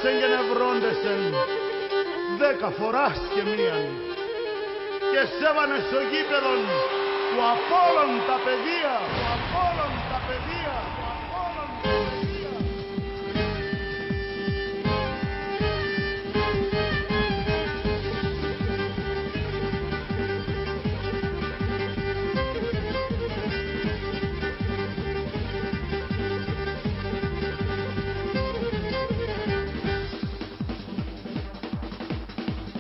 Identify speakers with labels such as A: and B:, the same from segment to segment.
A: Νευρόντεσεν και νευρόντεσεν 10 φοράς και μίαν και σέβανε στο γήπεδον του Απόλλων τα παιδεία, του Απόλλων τα παιδεία, του Απόλλων τα παιδεία.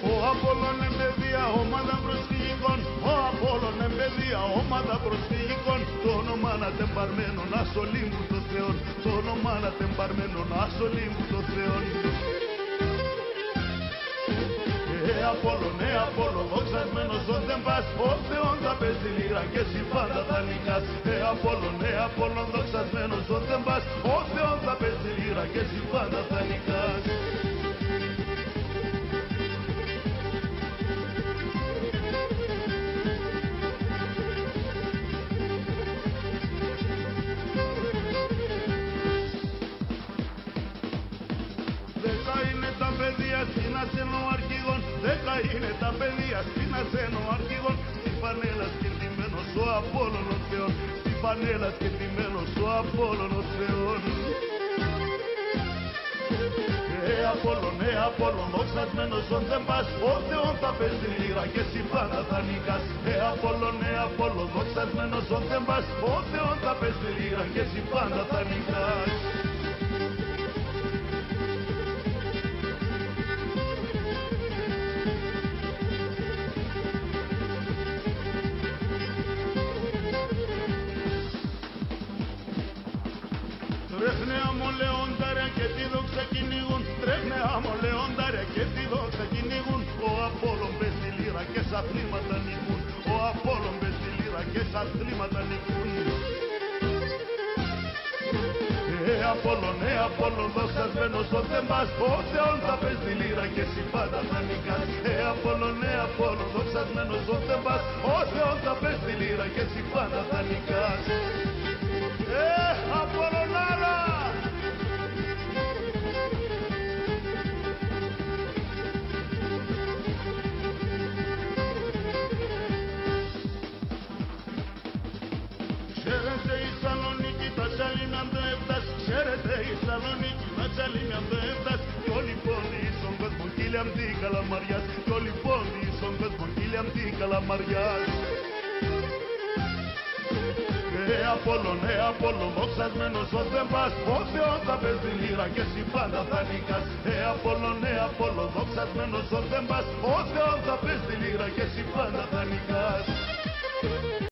A: Ο Απόλλων εμπεδία ομάδα προσφυγικών, ο Απόλλων εμπεδία ομάδα προσφυγικών, το όνομα να τεμπαρμένο να σωλήμουν το Θεόν, το όνομα να τεμπαρμένο να σωλήμουν το Θεόν. Απόλλων, δοξασμένος ο δεν πας, ο Θεόν θα πες τη λύρα και εσύ πάντα θα νικάς. Απόλλων, δοξασμένος ο δεν πας, ο Θεόν θα πες τη λύρα και εσύ πάντα θα νικάς. Σπίνασε ο αρχηγόν, 10 είναι τα παιδεία, σπίνασε ο αρχηγόν. Στην πανέλα σκεφτημένος ο Απόλλων ο Θεόν, στην πανέλα σκεφτημένος ο Απόλλων ο Θεόν. Απόλλων, δοξασμένος ο δεν πας, ο Θεόν θα πες τη λύρα και εσύ πάντα θα νικάς. Απόλλων, δοξασμένος ο δεν πας, ο Θεόν θα πες τη λύρα και εσύ πάντα θα νικάς. Τρέχνε αμολεόνταρια και τη δόξα κυνηγούν, τρέχνε αμολεόνταρια και τη δόξα κυνηγούν. Ο Απόλλων πες τη λύρα και σ' αθλήματα νικούν, ο Απόλλων πες τη λύρα και σ' αθλήματα νικούν. Απόλλων, δοξασμένος ο δεν πας, ο Θεόν θα πες τη λύρα και εσύ πάντα θα νικάς. Απόλλων, δοξασμένος ο δεν πας, ο Θεόν θα πες τη λύρα και εσύ πάντα θα νικάς. Απολλωνάρα! Ξέρετε η Σαλονίκη τα τσαλίμια το έφτας, ξέρετε η Σαλονίκη τα τσαλίμια το έφτας, κι όλη η πόλη στον κόσμο κύλιαμ τη Καλαμαριάς, κι όλη η πόλη στον κόσμο κύλιαμ τη Καλαμαριάς. Απόλλων, δοξασμένος ο δεν πας, ο Θεόν θα πες τη λύρα και εσύ πάντα θα νικάς. Απόλλων, δοξασμένος ο δεν πας, ο Θεόν θα πες τη λύρα και εσύ πάντα θα νικάς.